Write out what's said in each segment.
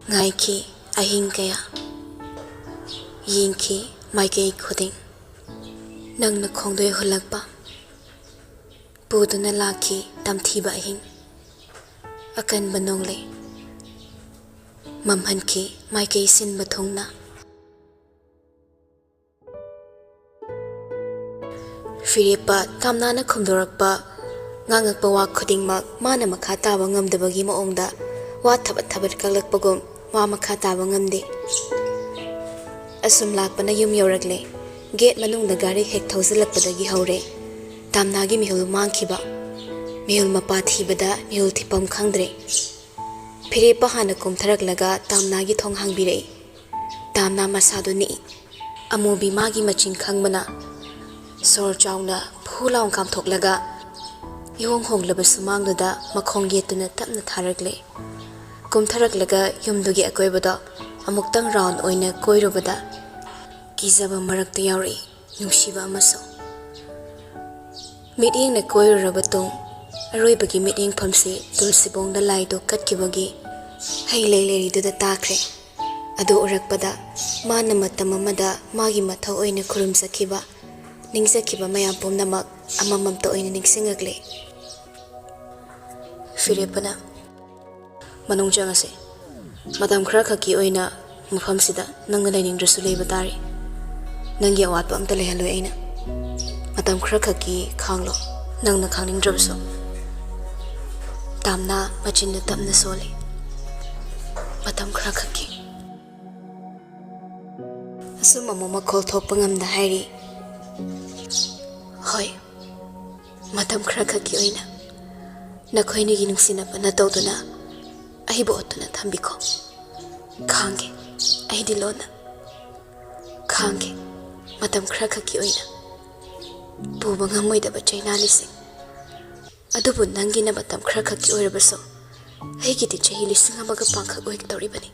Ngaiki ahing kaya yingki maikei khuding nangna khongdoi hulakpa puduna laki tamthiba ahing akan banongle mamhanki maikei sin bathongna Firepa tamnana khumdorakpa ngangakpa wa khudingmak mana makha taba ngamdabagi maongda wa thabat thabat kalakpagum wa makha taba ngamde asum lakpana yum yoragle gate manungda gari hek thausilakpadagi haure tamnagi mihul mangkhiba mihul mapa thibada mihul thipam khangdre Firepa hana kumtharaklaga tamnagi thong hangbire tamna masaduni amobi magi machin khangmana Sor chawna phulaung kam thoklaga yong honglaba sumangda makhong yetuna tapna tharagle kum tharaklaga yumdugi akoibada amuktang round oina koirobada kizaba marakta yauri nungsiba amaso meeting na koirabatong aroibagi meeting phamsi tulsibongda laido katkibagi hailaileri duda takre adu urakpada mana matamamada magi mathau oina khurumsakiba Ningsakiba mayam pumnamak amamam to oina ningsingagle Firepana manung jangase madam khra khaki oina mafamsida nangna lainingrasu leiba tari nangi awatpa amta lehaloi aina madam khra khaki khanglo nangna khangningrabso tamna machinna tamna sole madam khra khaki asum amoma khol thokpa ngamda hairi Hoi, matam khra khaki oina nakhoini gi nungsinapa na tawduna ahibo otuna thambiko khange ahidi lona khange matam khra khaki oina puba ngamoidaba chaina lising adubu nangina matam khra khaki oirabaso aigidi chahi lising amaga pangkhak oigdoribani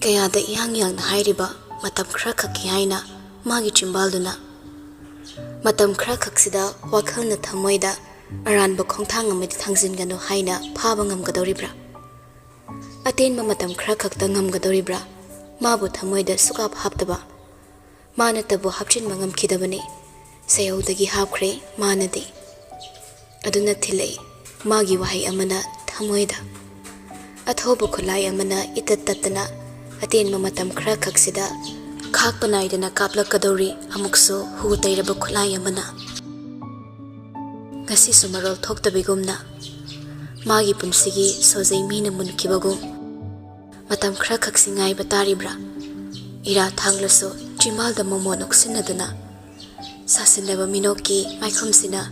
kayada yang yang na hairiba matam khra khaki haina magi chimbalduna Matam khra khaksida wakhalna thamoida aranba khongthang amadi thangjinganu haina phaba ngamgadoribra atenba matam khra khakta ngamgadoribra mabu thamoida suka haptaba mana tabu hapchin mangam khidabani sayaudagi hapkhre manade aduna thilei magi wahai amana thamoida athobu khulai amana itattatna atenba matam khra khaksida khak panaidana kapla kadori amukso hu tairaba khulai amana ngasi sumarol thoktabigumna magi punsigi sojai mina munkibagum matam khra khaksingai bataribra ira thanglaso chimalda momonok sinadana sasinaba minoki maikhumsina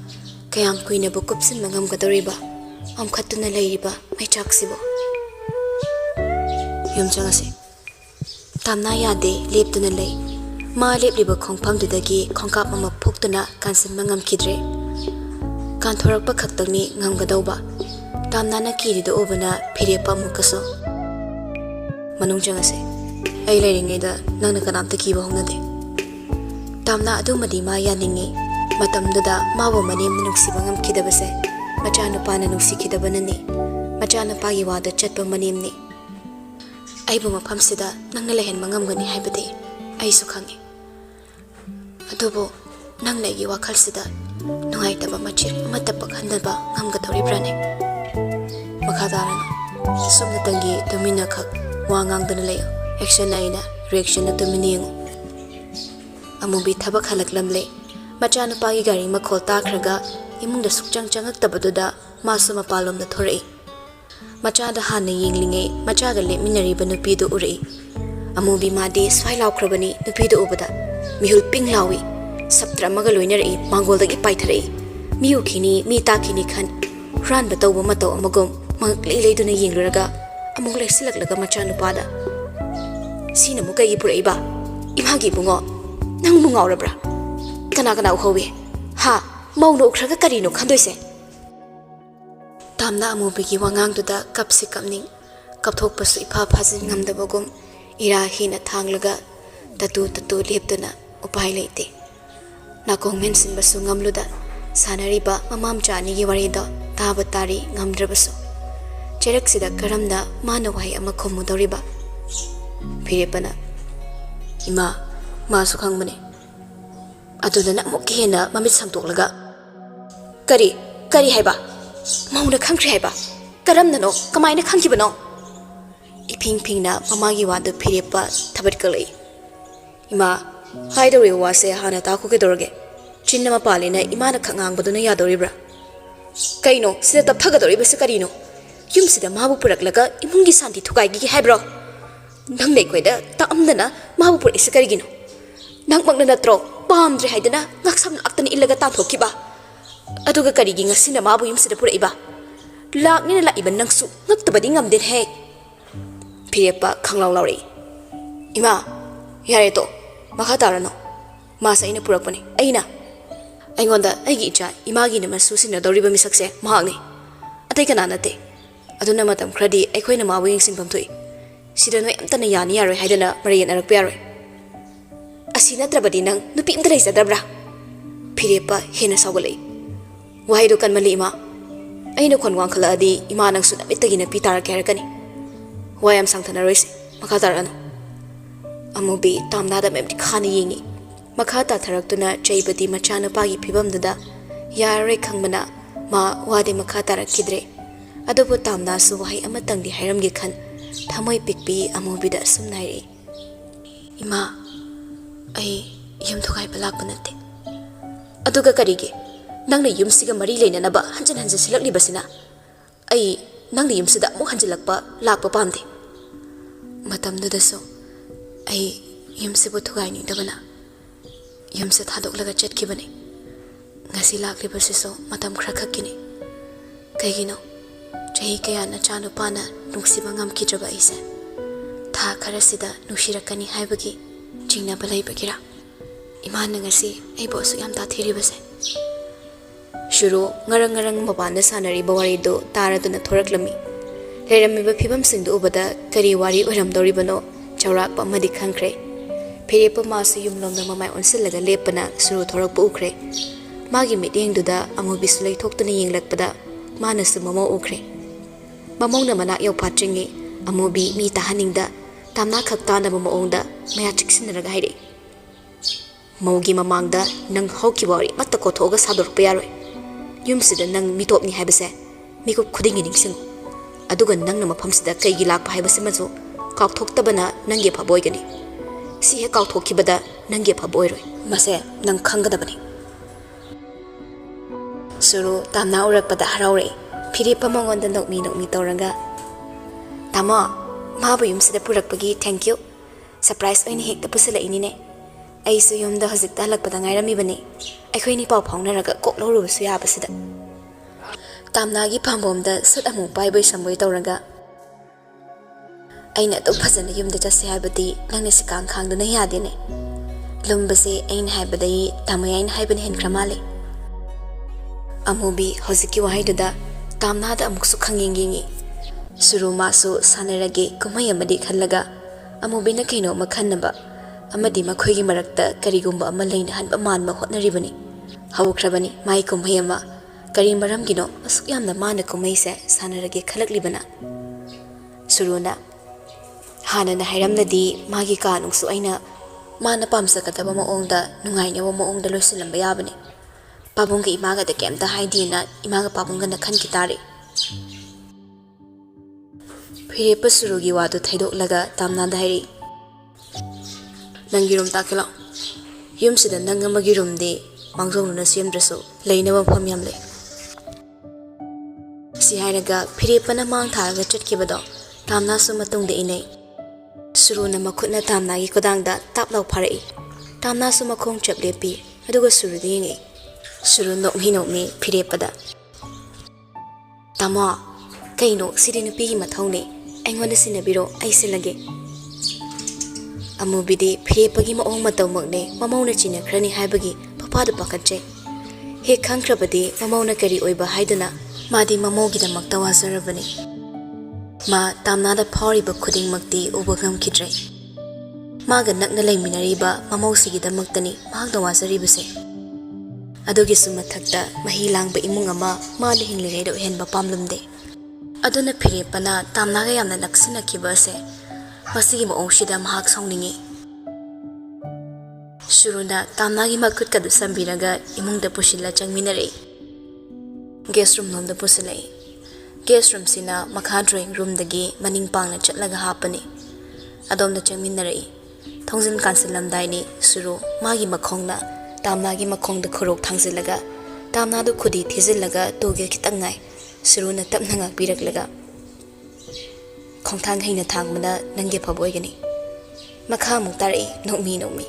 kayam kuina bukupsin mangam kadoriba amkhatuna leiriba maichaksibo yumchangase Tamna yade leptuna lei ma lepliba khongphamdudagi khongkap ama phuktuna kansin mangam khidre kanthorakpa khaktangni ngamgadauba tamna na kirido obana Firepa mukaso manung jangase ai leiringeida nangna kanamta kiba hongnade tamna adumadi ma yaningi matamduda mawo manem nungsiba ngam khidabase machana pana nungsi khidabanani machana pagi wada chatpa manemni Aibu mafamsida nangna lehen mangamgani haibadi aisu khangi adubo nangna gi wakhalsida nungaitaba machir amatapa khandaba ngamgadoribrane makhadarana somna tangi domina khak wangangdana leyo action aina reaction na dominiang amubi thabak halaklamle machana pagi gari makhol takhraga imungda sukchang changaktabaduda masu mapalomda thorai Machada hana yinglinge machaga lepminariba nupidu urei amubi madi swai laukrabani nupidu ubada mihul ping lawi saptra maga loinarei mangoldagi paitharei miu khini mi takhini khan ran batawba mataw amagom mangli leiduna yingluraga amung lesilaklaga machanu pada sina mukai gi pureiba imagi bungo nang mungaurabra kana kana uhowe ha mauno ukhraga karino khandoise Tamna amubigi wangangduda kapsi kapning kapthokpasu ipha phajin ngamdabagum ira hina thanglaga tatu leptuna upai leite nakong mensin basu ngamluda sanariba mamam chani gi warida taba tari ngamdrabasu ꯆꯩꯔꯛꯁꯤꯗ ꯀꯔꯝꯅ ꯃꯥꯅ ꯋꯥꯍꯩ ꯑꯃ ꯈꯨꯝꯃꯨꯗꯧꯔꯤꯕ ꯐꯤꯔꯦꯞꯄꯅ ꯏꯃꯥ ꯃꯥꯁꯨ ꯈꯪꯕꯅꯦ ꯑꯗꯨꯗꯅ ꯑꯃꯨꯛꯀ ꯍꯦꯟꯅ ꯃꯃꯤꯠ ꯁꯪꯇꯣꯛꯂꯒ ꯀꯔꯤ ꯍꯥꯏꯕ ꯃꯧꯅ ꯈꯪꯈ꯭ꯔꯦ ꯍꯥꯏꯕ ꯀꯔꯝꯅꯅꯣ ꯀꯃꯥꯏꯅ ꯈꯪꯈꯤꯕꯅꯣ ꯏꯐꯤꯡ ꯐꯤꯡꯅ ꯃꯃꯥꯒꯤ ꯋꯥꯗꯨ ꯐꯤꯔꯦꯞꯄ ꯊꯕꯠꯀꯠꯂꯛꯏ ꯏꯃꯥ ꯍꯥꯏꯗꯧꯔꯤꯕ ꯋꯥꯁꯦ ꯍꯥꯟꯅ ꯇꯥꯈꯣ ꯀꯩꯗꯧꯔꯒꯦ ꯆꯤꯟ ꯑꯃ ꯄꯥꯜꯂꯦꯅ ꯏꯃꯥꯅ ꯈꯛ ꯉꯥꯡꯕꯗꯨꯅ ꯌꯥꯗꯧꯔꯤꯕ꯭ꯔꯥ ꯀꯩꯅꯣ ꯁꯤꯗ ꯇꯞꯊꯒꯗꯧꯔꯤꯕꯁꯦ ꯀꯔꯤꯅꯣ ꯌꯨꯝꯁꯤꯗ ꯃꯥꯕꯨ ꯄꯨꯔꯛꯂꯒ ꯏꯃꯨꯡꯒꯤ ꯁꯥꯟꯇꯤ ꯊꯨꯒꯥꯏꯒꯦ ꯍꯥꯏꯕ꯭ꯔꯣ ꯅꯪꯅ ꯑꯩꯈꯣꯏꯗ ꯇꯥꯛꯑꯝꯗꯅ ꯃꯥꯕꯨ ꯄꯨꯔꯛꯏꯁꯦ ꯀꯔꯤꯒꯤꯅꯣ ꯅꯪꯃꯛꯅ ꯅꯠꯇ꯭ꯔꯣ ꯄꯥꯝꯗ꯭ꯔꯦ ꯍꯥꯏꯗꯅ ꯉꯛꯁꯝ ꯂꯥꯛꯇꯅ ꯏꯜꯂꯒ ꯇꯥꯟꯊꯣꯛꯈꯤꯕ ꯑꯗꯨꯒ ꯀꯔꯤꯒꯤ ꯉꯁꯤꯅ ꯃꯥꯕꯨ ꯌꯨꯝꯁꯤꯗ ꯄꯨꯔꯛꯏꯕ ꯂꯥꯛꯅꯤꯅ ꯂꯥꯛꯏꯕ ꯅꯪꯁꯨ ꯉꯛꯇꯕꯗꯤ ꯉꯝꯗꯦꯅꯦ ꯐꯤꯔꯦꯞꯄ ꯈꯪꯂꯥꯎ ꯂꯥꯎꯔꯛꯏ ꯏꯃꯥ ꯌꯥꯔꯦ ꯇꯣ ꯃꯈꯥ ꯇꯥꯔꯅꯣ ꯃꯥꯁꯦ ꯑꯩꯅ ꯄꯨꯔꯛꯄꯅꯤ ꯑꯩꯉꯣꯟꯗ ꯑꯩꯒꯤ ꯏꯆꯥ ꯏꯃꯥꯒꯤꯅ ꯃꯁꯨ ꯁꯤꯟꯅꯗꯧꯔꯤꯕ ꯃꯤꯁꯛꯁꯦ ꯃꯍꯥꯛꯅꯤ ꯑꯇꯩ ꯀꯅꯥ ꯅꯠꯇꯦ ꯑꯗꯨꯅ ꯃꯇꯝ ꯈꯔꯗꯤ ꯑꯩꯈꯣꯏꯅ ꯃꯥꯕꯨ ꯌꯦꯡꯁꯤꯟꯐꯝ ꯊꯣꯛꯏ ꯁꯤꯗ ꯅꯣꯏ ꯑꯝꯇꯅ ꯌꯥꯅꯤ ꯌꯥꯔꯣꯏ ꯍꯥꯏꯗꯅ ꯃꯔꯩ ꯌꯦꯠꯅꯔꯛꯄ ꯌꯥꯔꯣꯏ ꯑꯁꯤ ꯅꯠꯇ꯭ꯔꯕꯗꯤ ꯅꯪ ꯅꯨꯄꯤ ꯑꯝꯇ ꯂꯩꯖꯗꯕ꯭ꯔꯥ ꯐꯤꯔꯦꯞꯄ ꯍꯦꯟꯅ ꯁꯥꯎꯒꯠꯂꯛꯏ ꯋꯥꯍꯩꯗꯣ ꯀꯟꯃꯜꯂꯤ ꯏꯃꯥ ꯑꯩꯅ ꯈꯣꯟ ꯋꯥꯡꯈꯠꯂꯛꯑꯗꯤ ꯏꯃꯥ ꯅꯪꯁꯨ ꯅꯃꯤꯠꯇꯒꯤ ꯅꯄꯤ ꯇꯥꯔꯛꯀꯦ ꯍꯥꯏꯔꯛꯀꯅꯤ ꯋꯥ ꯌꯥꯝ ꯁꯥꯡꯊꯅꯔꯣꯏꯁꯤ ꯃꯈꯥ ꯇꯥꯔꯛꯑꯅꯨ ꯑꯃꯨꯕꯤ ꯇꯥꯝꯅꯥꯗ ꯃꯦꯝꯇꯤ ꯈꯥꯅ ꯌꯦꯡꯉꯤ ꯃꯈꯥ ꯇꯥꯊꯔꯛꯇꯨꯅ ꯆꯩꯕꯗꯤ ꯃꯆꯥꯅꯨꯄꯥꯒꯤ ꯐꯤꯕꯝꯗꯨꯗ ꯌꯥꯔꯔꯣꯏ ꯈꯪꯕꯅ ꯃꯥ ꯋꯥꯗꯤ ꯃꯈꯥ ꯇꯥꯔꯛꯈꯤꯗ꯭ꯔꯦ ꯑꯗꯨꯕꯨ ꯇꯥꯝꯅꯥꯁꯨ ꯋꯥꯍꯩ ꯑꯃꯇꯪꯗꯤ ꯍꯥꯏꯔꯝꯒꯦ ꯈꯟ ꯊꯃꯣꯏ ꯄꯤꯛꯄꯤ ꯑꯃꯨꯕꯤꯗ ꯑꯁꯨꯝꯅ ꯍꯥꯏꯔꯛꯏ ꯏꯃꯥ ꯑꯩ ꯌꯨꯝ ꯊꯨꯒꯥꯏꯕ ꯂꯥꯛꯄ ꯅꯠꯇꯦ ꯑꯗꯨꯒ ꯀꯔꯤꯒꯤ ꯅꯪꯅ ꯌꯨꯝꯁꯤꯒ ꯃꯔꯤ ꯂꯩꯅꯅꯕ ꯍꯟꯖꯤꯟ ꯍꯟꯖꯤꯟ ꯁꯤꯜꯂꯛꯂꯤꯕꯁꯤꯅ ꯑꯩ ꯅꯪꯅ ꯌꯨꯝꯁꯤꯗ ꯑꯃꯨꯛ ꯍꯟꯖꯤꯜꯂꯛꯄ ꯂꯥꯛꯄ ꯄꯥꯝꯗꯦ ꯃꯇꯝꯗꯨꯗꯁꯨ ꯑꯩ ꯌꯨꯝꯁꯤꯕꯨ ꯊꯨꯒꯥꯏꯅꯤꯡꯗꯕꯅ ꯌꯨꯝꯁꯦ ꯊꯥꯗꯣꯛꯂꯒ ꯆꯠꯈꯤꯕꯅꯤ ngasi lakli basiso matam khra khakini kaigino chahi kaya na chanu pana nungsiba ngamkidraba ise tha kharasida nushirakani haibagi chingna balai bagira iman ngasi ai bosu yam ta thiri base shuru ngarang ngarang mabanda sanari bawari do taraduna thoraklami lerami ba phibam singdu ubada kari wari oram dori bano chawrak pa madi khangkre phirepa masu yumlomda mamai onsilaga lepana suru thorak bu ukhre magi meeting duda amubi sulai thoktuna yenglakpada manasu mamo ukre mamongna manak yaw phatringi amubi mi tahaningda tamna khakta na maongda maya chiksinraga haire maugi mamangda nang hauki bari matta ko thoga sador payaroi yumsida nang mitopni haibase mikup khudingi ningsing aduga nangna mafamsida kaigi lakpa haibase maso kaukthoktabana nange phaboigani si he kaukthokibada nange phaboiroi mase nang khangadabani suru tamna urakpada haraure phiripa mongonda nokmi toraga tamo mabu yumsida purakpagi thank you surprise oini hekta pusala inine aisu yumda hojik talakpada ngairami bani aikhoini paw phaunaraga kokloru su yabasida tamna gi phambomda sat amu paiboi samboi toraga aina to phajana yumda chase habati nangne sikang khangduna yadene lumbase ain habadai tamayain haiban hen kramale amubi hojiki wahaiduda tamnada amuksu khangyengi suru masu sanarage kumai amadi khallaga amubina kaino makhannaba amadi makhoigi marakta karigumba ama leina hanba manma hotnaribani hawkrabani mai kumai ama kari maramgino asuk yamna mana kumai se sanarage khalaklibana suruna hana na hairamnadi magi kanungsu aina mana pamsakataba maongda nungainyawa maongda loisilamba yabani pabungga imaga da kemta haidina imaga pabungga na khan kitari phirepa surugi wadu thaidoklaga tamna dairi nangi rum takela yumsida nanga magi rum de mangjong na semdraso leinaba pham yam le si hairaga phirepa na mang tharaga chatkibado tamna su matung de inai suru na makhutna tamna gi kodangda taplau pharai tamna su makhong chaple pi aduga suru de ngi suru nokmi phirepada tamo kaino sidi nupi gi mathaune aingonda sinabiro ai silage amubidi phirepagi maong mataw magne mamawna china khrani haibagi papadu pakatche he khangkrabadi mamawna kari oiba haiduna madi mamogi da makta wazarabani ma tamnada phawriba khuding makti ubagam khidre maga nakna laiminariba mamawsigi da maktani magda wazaribase adugi sumathakta mahi langba imung ama ma le hinglei do henba pamlumde Aduna phirepana tamnaga yamna naksinakhiba ase masigi maongshida mahak saungningi. Shuruna tamnagi makut kadu sambiraga imungda pushilla changminare. Guest room nomda pusilai. Guest room sina makha drawing room dagi maning pangna chatlaga hapani. Adomda changminare. Thongzin kansilamdai ni suru magi makhongna tamnagi makhongda khorok thangzilaga tamna du khudi thizilaga toge khitangai suruna tapna ngak biraklaga khongthang heina thangmana nangge phaboigani makha muktari nokmi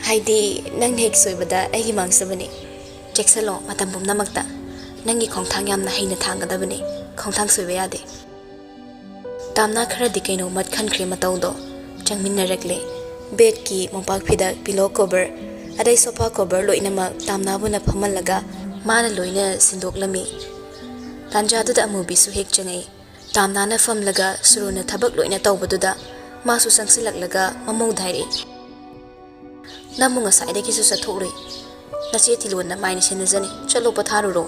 haidi nang hek soibada agi mangsabani cheksalo matam bumna makta nangi khongthang yamna heina thangadabani khongthang soiba yade tamna khara dikaino mat khan khre matawdo changminarakle bed ki mopak phida pillow cover adai sofa cover loinama tamna buna phamalaga mana loina sindoklami tanjadu da amubi su hek changai tamna na famlaga suruna thabak loina tawbaduda masu sangsilaklaga mamau dhairi namunga saide ki su sathori nache tilon na maini senajani chalo patharu ro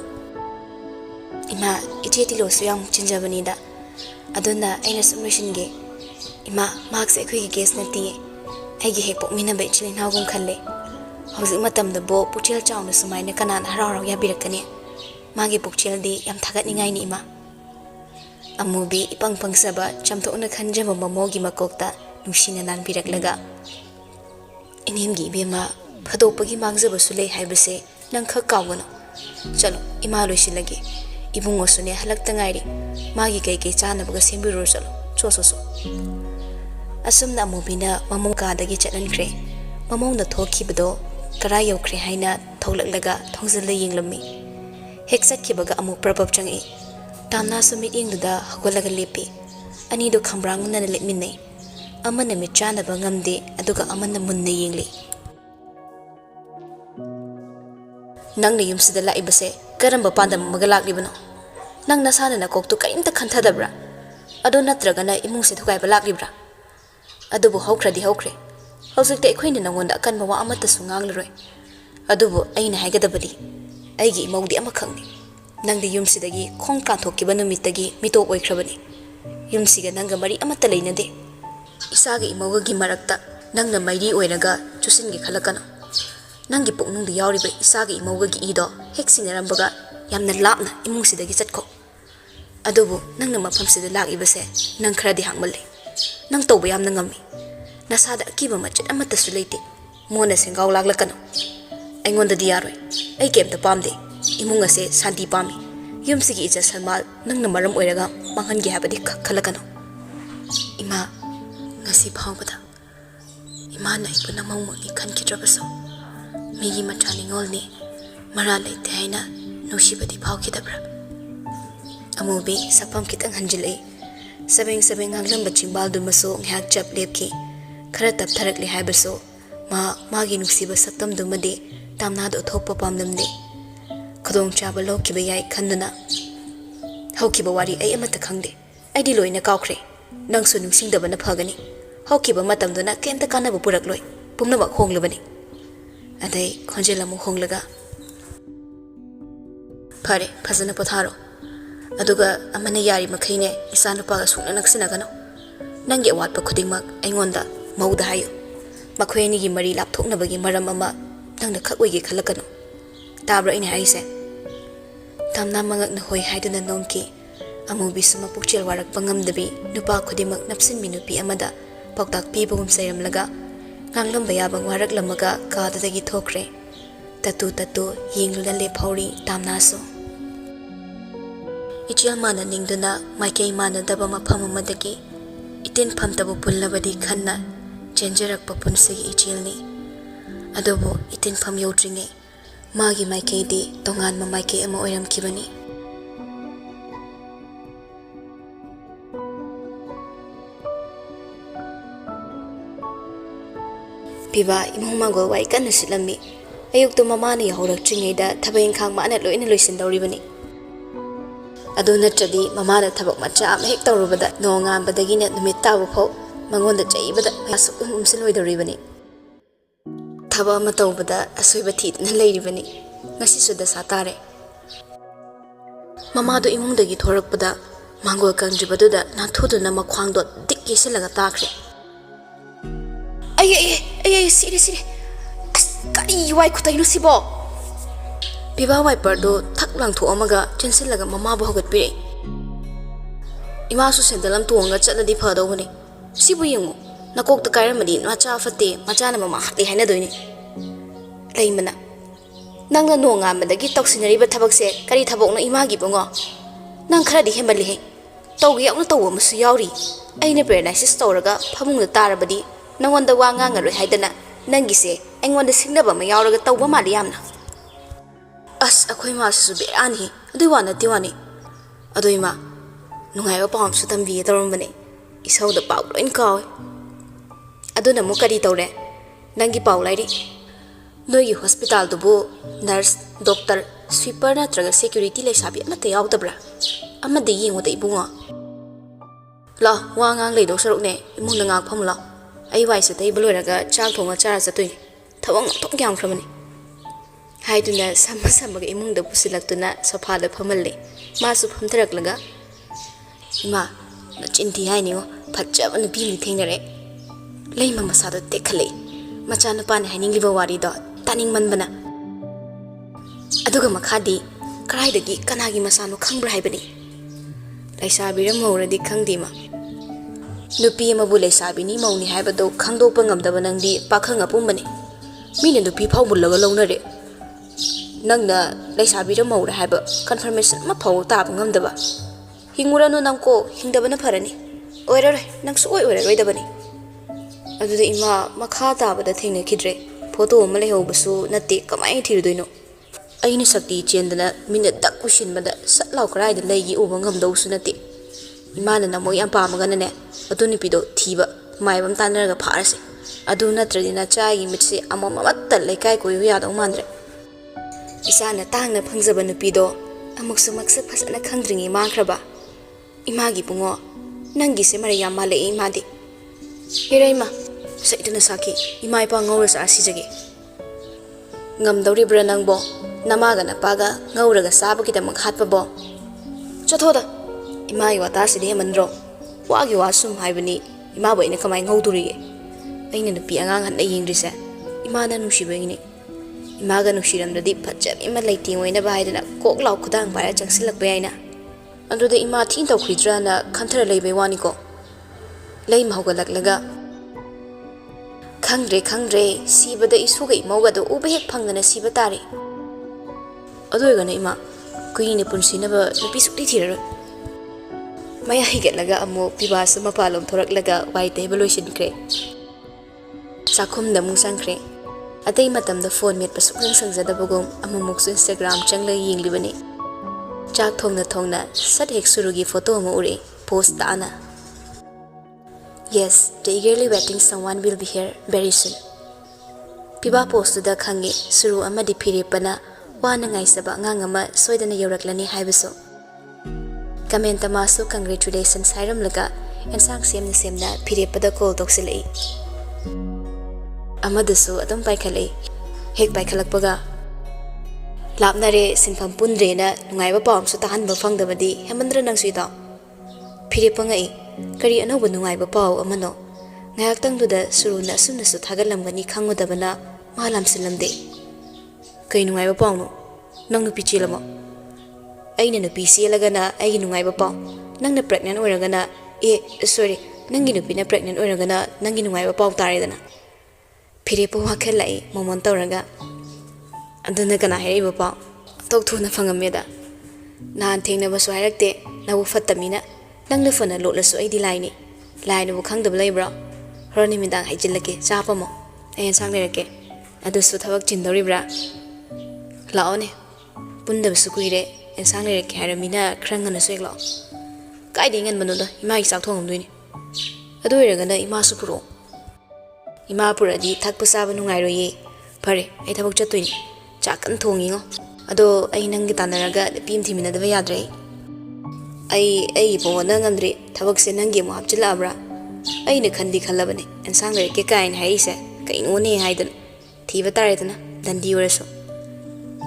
ima iche tilo su yang chinjabani da aduna aina submission ge ima marks ekhui gi guest na tinge aigi hek pokmina be chilin hawgum khalle hauzik matam da bo puchel chawna sumaina kanan hararaw ya birakani magi pukchel di yam thagat ningai ni ima amubi ipang pangsaba chamthokna khanjaba mamogi makokta nungsina nan biraklaga inimgi bema phadopagi mangjaba sule haibase nang kha kawgana chalo ima loisilagi ibungo sune halakta ngairi magi kai chanabaga sembiro chalo choso asumna amubina mamongka dagi chatlankre mamongna thokhibado kara yaukhre haina tholaklaga thongzilla yenglammi heksak kibaga amu prabab changi tamna sumit yengduda hagolaga lepi ani do khambrangna na lepminai amana mi chana ba ngamde aduga amana munna yengli nangna yumsida laibase karamba pandam magalak libano nang nasana na koktu kaimta khanthadabra ado natraga na imung se thukai balak libra adubu haukradi haukre hausik te khoina nangonda akan bawa amata sunganglroi adubu aina haigadabadi aigi imawdi amakhangni nangdi yumsidagi khong kanthokkiba numitagi mito oikrabani yumsiga nanga mari amata leinade isaga imawgi marakta nangna mairi oiraga chusingi khalakana nangi puknungdi yawriba isaga imawgi ido heksingarambaga yamna lapna imungsidagi chatko adubu nangna mafamsida lakibase nang kharadi hangmalle nang tawba yamna ngami nasada akiba machet amata su leite mona sengaw laklakano aingonda diyaroi ai kemta pamde imunga se santi pami yumsigi ija salmal nangna maram oiraga manghangi habadi khalakano ima ngasi phawbada ima na ipuna mawmoni khankidrabaso migi machani ngolni mara leite haina nushibadi phawkidabra amubi sapam kitang hanjilai sabeng hanglamba chingbal maso ngyak chap lepki khara tap tharakli haibaso magi nuksiba saktam dumade tamna do thokpa pamlamde khudong chaba lokkiba yai khanduna haukiba wari ai amata khangde aidi loina kawkhre nangsu nungsingdaba na phagani haukiba matamduna kemta kanaba purakloi pumnaba honglabani adai khonjelamu honglaga phare phazana potharo aduga amana yari makhaine isanu paga sungna naksinagano nangi awatpa khudingmak aingonda mauda hayo makhoini gi mari lapthoknabagi maram ama nangna khakweigi khalakano tabra ine haise tamna mangak na hoi haiduna nongki amubi suma pukchel warak pangamdabi nupa khudimak napsin minupi amada paktak pibagum sayramlaga nganglamba yabang warak lamaga kadadagi thokre tatu yengla le phauri tamnaso ichil mana ningduna maikei mana daba mafam amadagi itin phamtaba pullabadi khanna chenjarakpa punsigi ichilni adobo itin pham yodringe magi maikei di tongan ma maikei ama oiramkibani piba imong magol wai kanna silami ayukto mamani yahorachringeida thabaing khang mana loina loisindawribani adu natradi mamada thabak macha am hek tawrubada nongambadagina numit tabu pho mangonda chaibada asu umsiloi thaba ama tawbada asoiba thidna leiribani ngasi suda satare mamado imungdagi thorakpada Mangol kangdribaduda nathuduna makhwangdo dik yesilaga takre. Ay siri. Kari wai khutainu sibo. Biba wiper do thak langtho amaga chensilaga mama bo hogatpire. Ima su sendalam tuanga chatadi phadawani. Sibu yengu nakok ta kairamadi macha fate machana mama hati haina doini. Laimana nangna nonga madagi toksinariba thabakse kari thabokna imagi bongo. Nang kharadi hemali he. Tawgi yakna tawa masu yauri. Aina paralysis tawraga phamungda tarabadi nangwanda wa ngangaroi haidana nangise aingwanda singnaba ma yauraga tawba mali yamna. As akhoi ma su berani adui wana tiwani. Adui ma nungaiba pawam su tambi tawrambane. Isauda paw loin kaw. Aduna mu kari tawre. Nangi paw lairi. Noigi hospital dubu nurse, doctor, sweeper natraga security lesabi amata yaudabra. Amada yengoda ibunga. La wa ngang leido sarukne imungna ngak phamla. Ai waisa tai baloiraga chak thonga chara chatoi. Thawang thok gyam khramani. Haiduna sama ga imungda pusilaktuna sofa da phamalle. Masu phamtaraklaga. Ima na chinti haini ngo phajaba nupi ni thengnare. Leima masada tekhale. Macha nupa ne haningliba wari do taning manbana. Aduga makhadi karaidagi kanagi masano khangbra haibani. Laisabira mauradi khangdima. Nupi amabu laisabini mauni haibado khangdokpa ngamdaba nangdi pakhang apumbani. Mina nupi phau mullaga launare. Nangna laisabira maura haiba confirmation ma phau taba ngamdaba. Hinguranu nangko hingdabana pharani. Oirare nangsu oiraroi aduda ima makha tabada thengna khidre photo ama lehobsu nate kamai thirdoino aini sakti chendana minute dak kushinbada satlaw krai da leigi uba ngamdausu nate imana namo yam pamagana ne aduni pido thiba maibam tanaraga pharase adu natradi na chai mitse amamatta lekai ko yadaw mandre isana tangna phangjaba nupido amuksu maksa phasana khangdringi mangraba imagi pungo nangi se mari yam male imadi Hiraima saiduna saki imai pa ngawrasa asijage ngamdawri bra nangbo namaga napaga ngawraga sabagida makhatpa bo chathoda imai wata sidi mandro wagi wasum haibani ima bo ina kamai ngawdurige aina nupi angang han yengrise imana nushibagini imaga nushiramdadi phajab ima leiting oina ba haidana kok law khudang bara changsilakba yaina anduda ima thin tawkhridra na khanthara leibai wani ko lei mahogalaklaga khangre sibada isuga imogado ubehek phangana siba tari adoigana ima kuine punsinaba nupi sukti thiraro maya higatlaga amo pibasa mapalom thoraklaga waite evaluation sakhumda mungsangkre atei matamda phone met pasukang sangjadabagom amamuksu Instagram changla yenglibani chak thongna sat hek surugi photo amo ure post ana. Yes, the eagerly waiting someone will be here very soon. Piba post to the khangi suru amadi phirepana wana ngaisaba ngangama soidana yoraklani haibaso. Comment amasu congratulations hairamlaga ensang semna phirepada call toksilai. Amadasu adum paikhalai hek paikhalakpaga lapnare sinpham pundrena nungaiba pawamsu tahanba phangdabadi hemandra nangsuida phirepangai kari anauba nungaiba paw amano ngayaktangduda suruna sumnasu thagalamgani khangudabana malamsilamde kai nungaiba pawno nang nupi chilamo aina nupi selagana ai nungaiba paw nangna pregnant oiragana sorry nangi nupi na pregnant oiragana nangi nungaiba paw taredana phirepa wakhelai momon tawraga aduna kana haiba paw tokthuna phangameda nan thengna basu hairakte nabu fattamina nangna fana lotlasu aidi laini bu khangdaba leibra horoni midang haijillake chapamo ayen sanglerake adusu thabak chindoribra laone pundaba sukuire en sanglerake haramina khrangana sueklo kaide ngan manuda ima isak thongomduini adu iragana ima supuro ima puradi thakpa saba nungairoye phare ai thabak chattoini chakan thongingo ado ai nangi tanaraga pim thimina daba yadre ai pona ngandre thabak se nangi mo hapchila abra ai ne khandi khalabane ensang le ke kain haise kain one haidan thiba taredana dandi oraso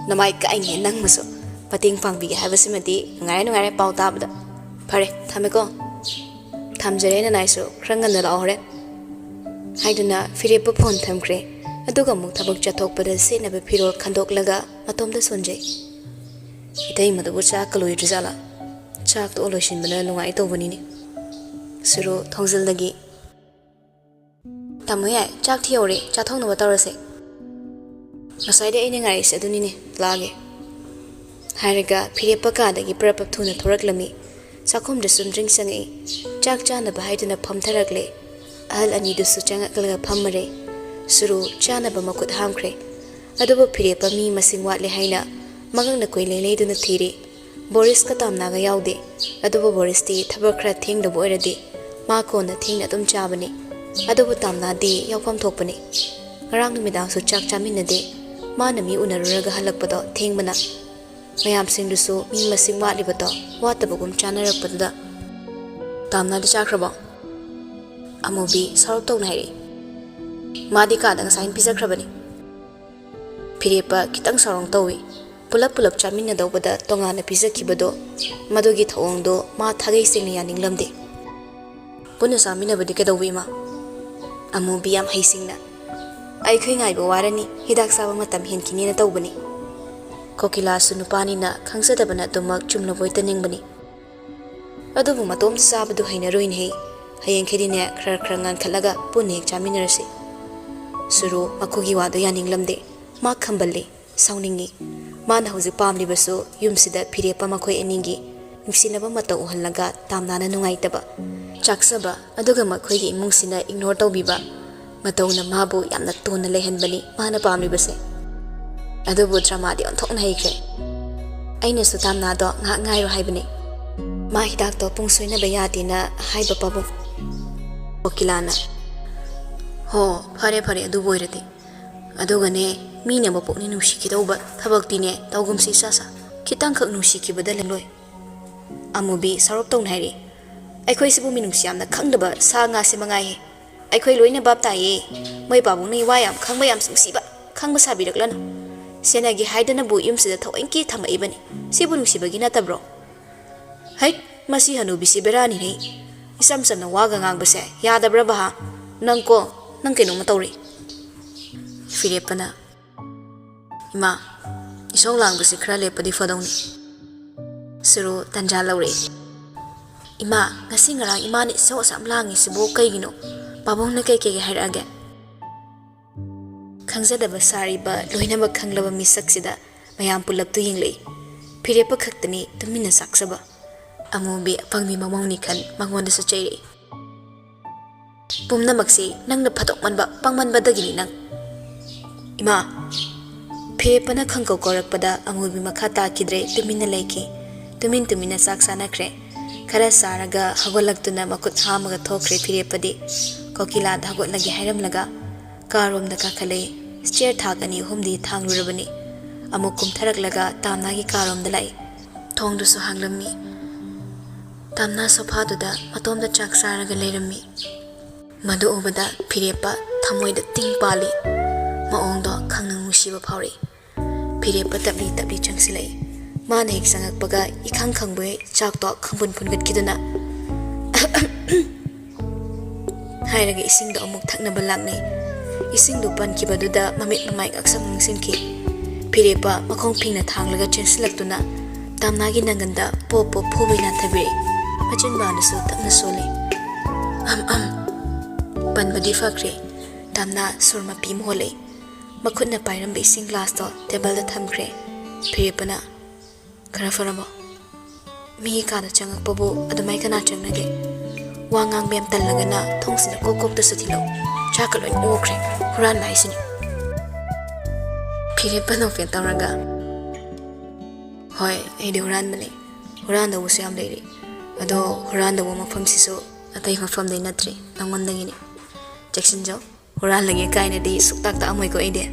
namai kain he nang maso pating pangbi habasimati ngai pau tabda Pare, Tamiko. Tamjare and I so, Krangan the Lore. I do not fear upon Tamcre. A dogamuk tabuk chatok, but a sin of a piro kandok laga, atom the sunjay. Itay mother would shackle Rizala. Chucked Oloshin Banana White over Nini. Suru, Tongsil Lagi. Tamuya, Jack Theory, Chatong of Torose. Aside the eating ice at Dunini, Lage. Hariga, Piripaka, the Gipper of Tuna Toraklami. Sakum the sun drinks and a Jack Jan the Bahid in a pump terracle. Al Anidu Suchanga Pamare. Suru, Jana Bamakut Hamcre. Adobo Piripa me missing what Lehaina. Mangang the Quayle laid in the theory. Boris Katam Naga Yaude. Adobo Boris tea, Tabakra thing the boy a day. Marco on the thing at Chabani. Adobo Tamna day, Yaupam Topani. Around the Midam so Jack Chamin a day. Manami Unaraga Halakpado, Ting Mana. Mayam sing the so, me missing what libato, what the bogum channel up with the Tamna the Chakrabo. Amobi, Sarto Nari. Madika and sign Pisa Crabani. Piripa, Kitang Sarong Towi. Pull up Chamina do with the Tonga and Pisa Kibado. Madogi Tondo, Ma Tage sing Yaning Lumde. Punasamina with the Kedowima. Amobi am hasting. I couldn't I go warani, Hidak Savamatam Hinkini Tobani. Kokila Sunupani na, Kangsadabana to Mark Chumno Voitaning Bani. Adobo Matom Sabado Hina ruin he, Hayan Kedina, Krangan Kalaga, Punik Chaminarsi. Suru, Makugiwa do Yaning Lamde, Mark Kambali, soundingi. Man Hosi Pamli Baso, Yumsida, Piripa Makoi Eningi, Mixinaba Mato Halaga, Tamnana Nungaitaba. Chaksaba, Adoga Makoi Mungsina ignore Tobiba. Matona Mabu Yamna Tona Lehan Bani, Mana Pamli Base. Adobo Dramadi on Tok Naike. Aina Sutamna dog, Ngai Hibani. Mahidak to Pungswina Bayatina, Hiba Pabu. Okilana. Ho, Pare Pare Aduboirati. Adogane, Mina Boponi Nushikitoba, Tabakdine, Dogum Sisasa. Kitanka Nushiki Badaloi. Amubi, Saropton Harry. I quasibu Minusiam, the Kangaba, Sanga Simangai. I quay Luina Baptaye, my babuni wayam, Kangbayam Siba, Kangbasabi the Glen. Senagi hide a boot yums the Toinki Tama even, Sibunu Sibaginata bro. Hey, Masihanu Bisiberani, Isamson Wagang Base, Yada Brabaha, Nanko, Nankinomatori. Filipana Ma, so long was a crale padifadoni. Suru Tanjalore. Ima, Nasinga, Iman is so some lang is a book, you know. Babong na kay her again. Kangzada basari ba loina ba kanglaba misaksida mayam pulap to yingli. Piripa kaktani tumina saksaba. Amubi pangmi mamong kan mangwanda sa chay. Pumna magsi nang napatok man ba pangman ba dagini nang. Ima. Piripa na kangkaw korak pada amubi makata kidre tumina laiki. Tumina saksana kre. Kara saraga hagolag to na makut hamaga tokre piripa di. Kokila dagot lagi hiram laga. Karom na kakale. Stair thagani humdi thang rurabani. Amukum tarak laga tamnagi karom dalai. Tong do so hanglami. Tamna sophadu da matom da chak saraga lerami. Madu obada pirepa thamoy da ting pali. Maong do kangnang musiba phawri. Pirepa tabli changsilai. Mana hik sangak baga ikang kangboy chak to kangbun pungat kiduna. Hairaga ising do amuk thakna balak ni ising do pan kibaduda mamit mamai aksam ngsinki pirepa makong pingna thanglaga chensilak tuna tamnagi nanganda popo phubina thabi machin ba nasu tapna sole pan badi fakre tamna surma pim hole makhutna pairam be ising glass to table da thamkre pirepa na khara farabo mi ka da changak pabu adumai kana changnage Wangang bem talagana thongsina kokok to satilo chakaloy okre huran naisini Piripa no fen tawraga Hoy ai de huran mane huran da usyam leiri ado huran da mafam siso atai mafam dei natri nangondangini Jackson jo huran lagi kaina di suktak ta amoy ko ide